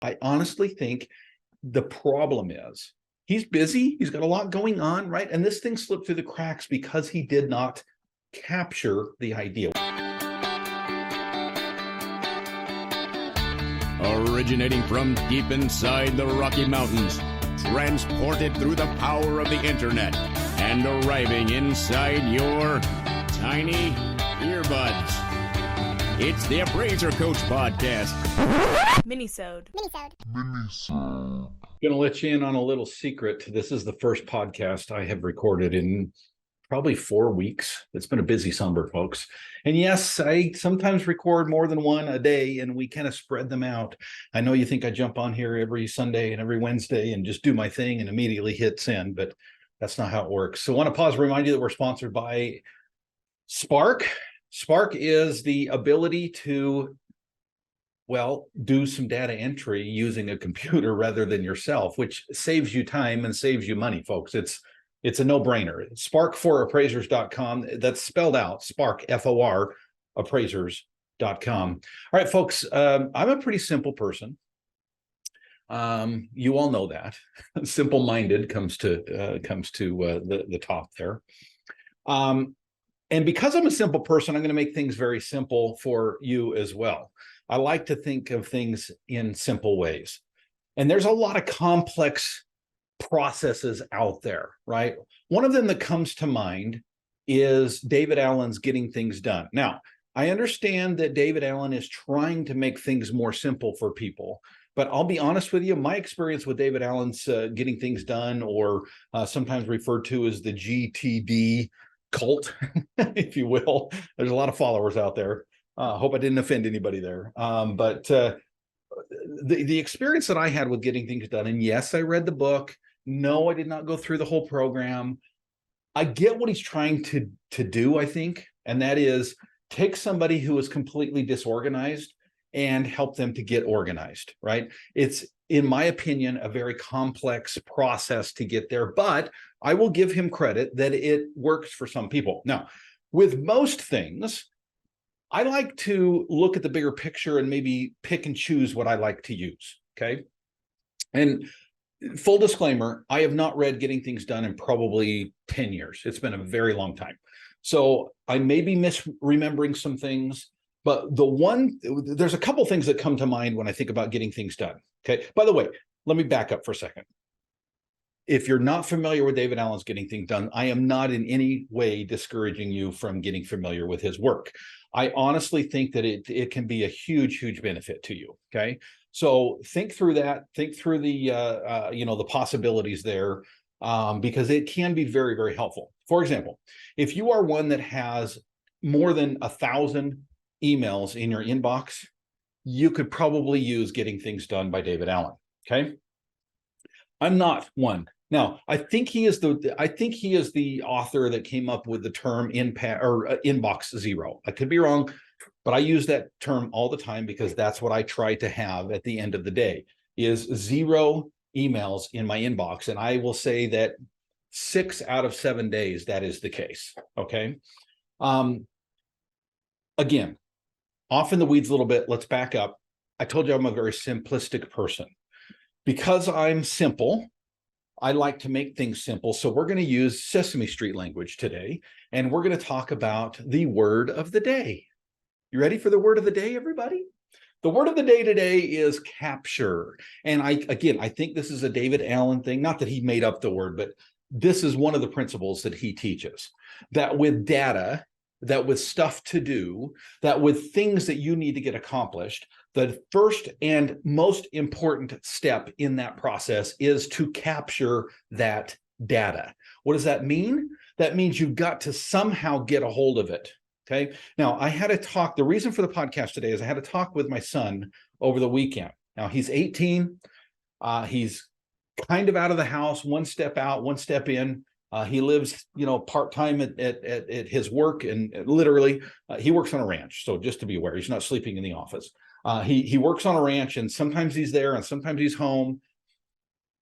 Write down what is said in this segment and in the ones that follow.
I honestly think the problem is he's busy. He's got a lot going on, right? And this thing slipped through the cracks because he did not capture the idea. Originating from deep inside the Rocky Mountains, transported through the power of the internet, and arriving inside your tiny earbuds. It's the Appraiser Coach Podcast. Minisode. Gonna let you in on a little secret. This is the first podcast I have recorded in probably 4 weeks. It's been a busy summer, folks. And yes, I sometimes record more than one a day, and we kind of spread them out. I know you think I jump on here every Sunday and every Wednesday and just do my thing and immediately hit send, but that's not how it works. So I want to pause and remind you that we're sponsored by Spark. Spark is the ability to, well, do some data entry using a computer rather than yourself, which saves you time and saves you money, folks. It's a no-brainer. Spark4appraisers.com. That's spelled out, Spark, F-O-R, appraisers.com. All right, folks, I'm a pretty simple person. You all know that. Simple-minded comes to the top there. And because I'm a simple person, I'm going to make things very simple for you as well. I like to think of things in simple ways. And there's a lot of complex processes out there, right? One of them that comes to mind is David Allen's Getting Things Done. Now, I understand that David Allen is trying to make things more simple for people, but I'll be honest with you, my experience with David Allen's Getting Things Done, or sometimes referred to as the GTD cult, if you will. There's a lot of followers out there. Hope I didn't offend anybody there. But the experience that I had with Getting Things Done, and yes, I read the book. No, I did not go through the whole program. I get what he's trying to do, I think, and that is take somebody who is completely disorganized and help them to get organized, right? It's, in my opinion, a very complex process to get there, but I will give him credit that it works for some people. Now, with most things, I like to look at the bigger picture and maybe pick and choose what I like to use, okay? And full disclaimer, I have not read Getting Things Done in probably 10 years. It's been a very long time. So I may be misremembering some things, but there's a couple things that come to mind when I think about getting things done, okay? By the way, let me back up for a second. If you're not familiar with David Allen's Getting Things Done, I am not in any way discouraging you from getting familiar with his work. I honestly think that it can be a huge benefit to you, okay? So think through that, think through the the possibilities there, because it can be very helpful. For example, if you are one that has more than 1,000 emails in your inbox, you could probably use Getting Things Done by David Allen, okay? I'm not one. Now, I think he is the author that came up with the term inbox zero. I could be wrong, but I use that term all the time because that's what I try to have at the end of the day, is 0 emails in my inbox. And I will say that 6 out of 7 days, that is the case, okay? Again, off in the weeds a little bit, let's back up. I told you I'm a very simplistic person. Because I'm simple, I like to make things simple. So we're going to use Sesame Street language today, and we're going to talk about the word of the day. You ready for the word of the day, everybody? The word of the day today is capture. And I think this is a David Allen thing. Not that he made up the word, but this is one of the principles that he teaches. That with data, that with stuff to do, that with things that you need to get accomplished, the first and most important step in that process is to capture that data. What does that mean? That means you've got to somehow get a hold of it. Okay. Now, I had a talk. The reason for the podcast today is I had a talk with my son over the weekend. Now, he's 18. He's kind of out of the house, one step out, one step in. He lives, part-time at his work, and literally he works on a ranch. So just to be aware, he's not sleeping in the office. He works on a ranch, and sometimes he's there and sometimes he's home.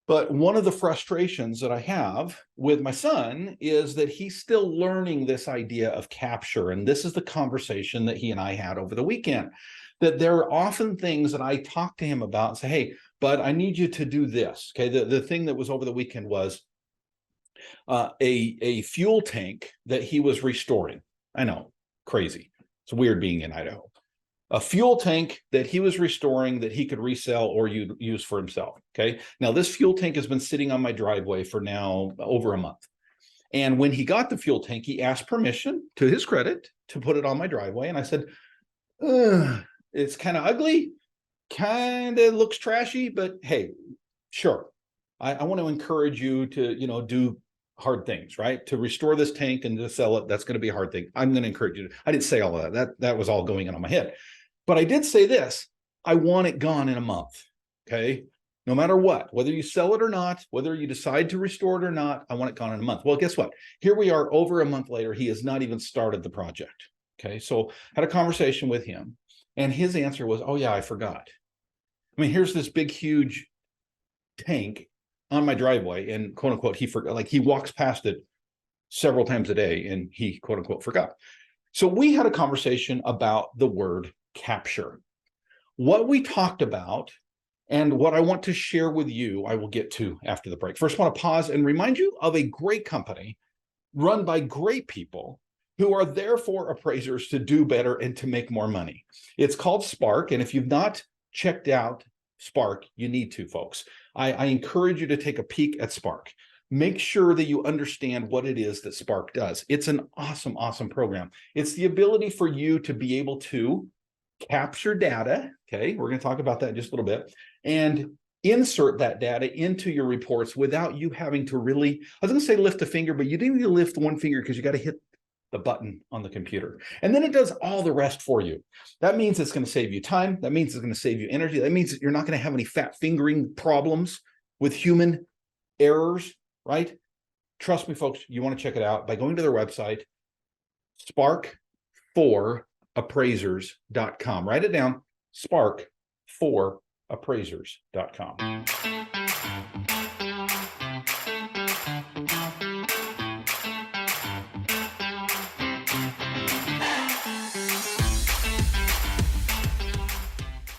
But one of the frustrations that I have with my son is that he's still learning this idea of capture. And this is the conversation that he and I had over the weekend, that there are often things that I talk to him about and say, hey, but I need you to do this. Okay. The thing that was over the weekend was a fuel tank that he was restoring. I know, crazy. It's weird being in Idaho. A fuel tank that he was restoring that he could resell or use for himself. Okay. Now this fuel tank has been sitting on my driveway for now over a month. And when he got the fuel tank, he asked permission, to his credit, to put it on my driveway. And I said, it's kind of ugly, kind of looks trashy, but hey, sure. I want to encourage you to, do hard things, right? To restore this tank and to sell it, that's going to be a hard thing. I'm going to encourage you. I didn't say all of that. That was all going on my head. But I did say this, I want it gone in a month, okay? No matter what, whether you sell it or not, whether you decide to restore it or not, I want it gone in a month. Well, guess what? Here we are over a month later, he has not even started the project, okay? So I had a conversation with him and his answer was, oh yeah, I forgot. I mean, here's this big, huge tank on my driveway and quote unquote, he forgot, like he walks past it several times a day and he quote unquote forgot. So we had a conversation about the word capture. What we talked about and what I want to share with you, I will get to after the break. First, I want to pause and remind you of a great company run by great people who are there for appraisers to do better and to make more money. It's called Spark. And if you've not checked out Spark, you need to, folks. I encourage you to take a peek at Spark. Make sure that you understand what it is that Spark does. It's an awesome, awesome program. It's the ability for you to be able to capture data. Okay, we're going to talk about that in just a little bit, and insert that data into your reports without you having to really, I was going to say lift a finger, but you didn't need to lift one finger because you got to hit the button on the computer. And then it does all the rest for you. That means it's going to save you time. That means it's going to save you energy. That means that you're not going to have any fat fingering problems with human errors, right? Trust me, folks, you want to check it out by going to their website, spark4appraisers.com. Write it down, spark4appraisers.com.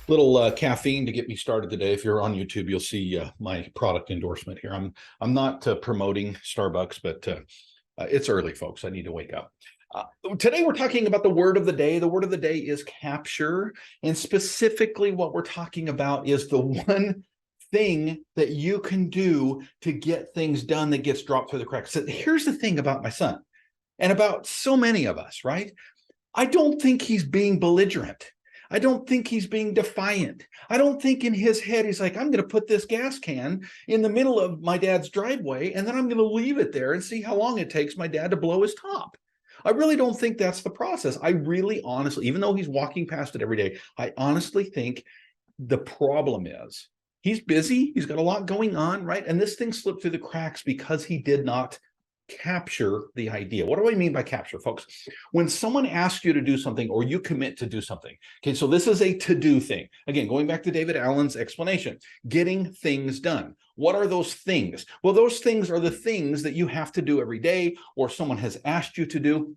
Little caffeine to get me started today. If you're on YouTube, you'll see my product endorsement here. I'm not promoting Starbucks, but it's early, folks. I need to wake up. Today, we're talking about the word of the day. The word of the day is capture. And specifically, what we're talking about is the one thing that you can do to get things done that gets dropped through the cracks. So here's the thing about my son and about so many of us, right? I don't think he's being belligerent. I don't think he's being defiant. I don't think in his head, he's like, I'm going to put this gas can in the middle of my dad's driveway, and then I'm going to leave it there and see how long it takes my dad to blow his top. I really don't think that's the process. I really honestly, even though he's walking past it every day, I honestly think the problem is he's busy. He's got a lot going on, right? And this thing slipped through the cracks because he did not capture the idea. What do I mean by capture, folks? When someone asks you to do something or you commit to do something, okay, so this is a to-do thing. Again, going back to David Allen's explanation, getting things done. What are those things? Well, those things are the things that you have to do every day or someone has asked you to do.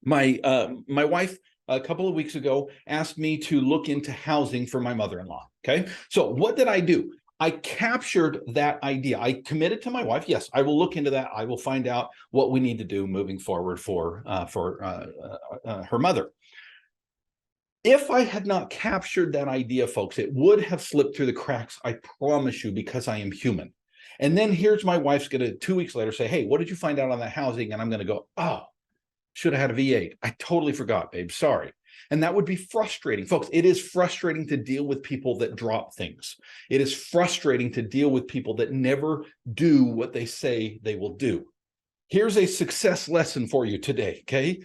My wife, a couple of weeks ago, asked me to look into housing for my mother-in-law, okay? So what did I do? I captured that idea. I committed to my wife. Yes, I will look into that. I will find out what we need to do moving forward for her mother. If I had not captured that idea, folks, it would have slipped through the cracks, I promise you, because I am human. And then here's my wife's going to 2 weeks later say, hey, what did you find out on that housing? And I'm going to go, oh, should have had a V8. I totally forgot, babe. Sorry. And that would be frustrating. Folks, it is frustrating to deal with people that drop things. It is frustrating to deal with people that never do what they say they will do. Here's a success lesson for you today, okay?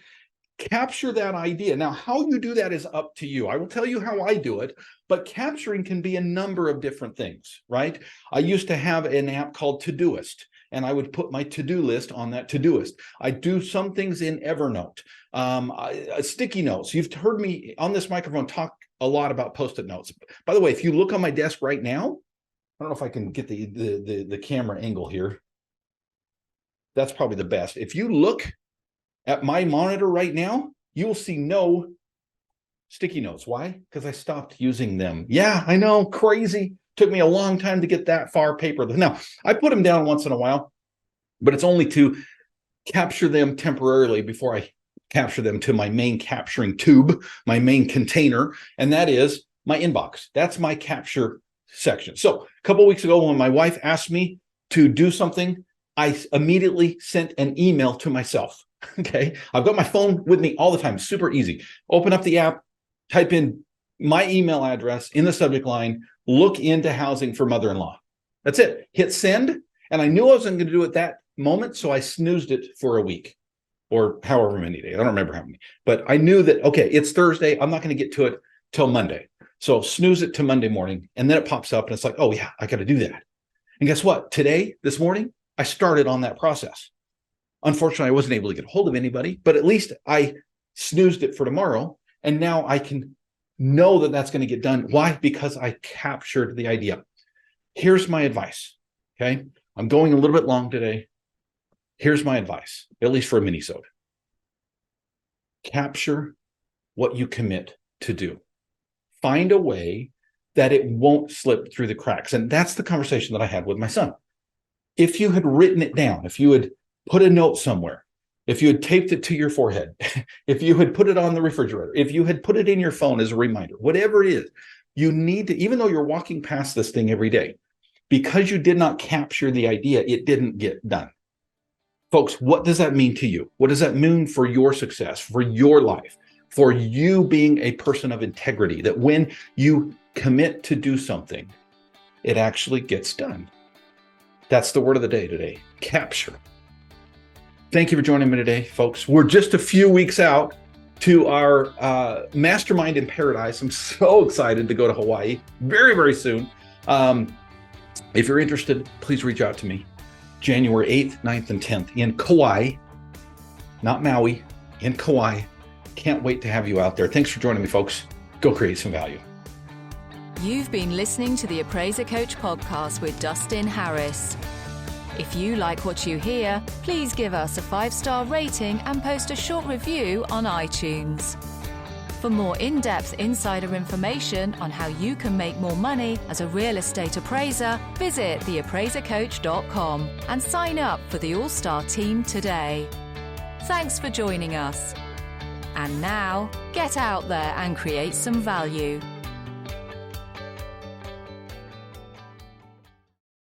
Capture that idea. Now, how you do that is up to you. I will tell you how I do it, but capturing can be a number of different things, right? I used to have an app called Todoist, and I would put my to-do list on that Todoist. I do some things in Evernote, sticky notes. You've heard me on this microphone talk a lot about Post-it notes. By the way, if you look on my desk right now, I don't know if I can get the camera angle here. That's probably the best. If you look at my monitor right now, you will see no sticky notes. Why? Because I stopped using them. Yeah, I know, crazy. Took me a long time to get that far paperless. Now, I put them down once in a while, but it's only to capture them temporarily before I capture them to my main capturing tube, my main container, and that is my inbox. That's my capture section. So a couple of weeks ago, when my wife asked me to do something, I immediately sent an email to myself. Okay. I've got my phone with me all the time. Super easy. Open up the app, type in my email address in the subject line, look into housing for mother-in-law. That's it. Hit send. And I knew I wasn't going to do it that moment. So I snoozed it for a week or however many days. I don't remember how many, but I knew that, okay, it's Thursday. I'm not going to get to it till Monday. So snooze it to Monday morning. And then it pops up and it's like, oh yeah, I got to do that. And guess what? This morning, I started on that process. Unfortunately, I wasn't able to get a hold of anybody, but at least I snoozed it for tomorrow. And now I can know that that's going to get done. Why? Because I captured the idea. Here's my advice. Okay. I'm going a little bit long today. Here's my advice, at least for a minisode. Capture what you commit to do. Find a way that it won't slip through the cracks. And that's the conversation that I had with my son. If you had written it down, if you had put a note somewhere, if you had taped it to your forehead, if you had put it on the refrigerator, if you had put it in your phone as a reminder, whatever it is, you need to, even though you're walking past this thing every day, because you did not capture the idea, it didn't get done. Folks, what does that mean to you? What does that mean for your success, for your life, for you being a person of integrity, that when you commit to do something, it actually gets done? That's the word of the day today, capture. Thank you for joining me today, folks. We're just a few weeks out to our mastermind in paradise. I'm so excited to go to Hawaii very, very soon. If you're interested, please reach out to me. January 8th, 9th, and 10th in Kauai, not Maui, in Kauai. Can't wait to have you out there. Thanks for joining me, folks. Go create some value. You've been listening to the Appraiser Coach podcast with Dustin Harris. If you like what you hear, please give us a 5-star rating and post a short review on iTunes. For more in-depth insider information on how you can make more money as a real estate appraiser, visit theappraisercoach.com and sign up for the All-Star team today. Thanks for joining us. And now, get out there and create some value.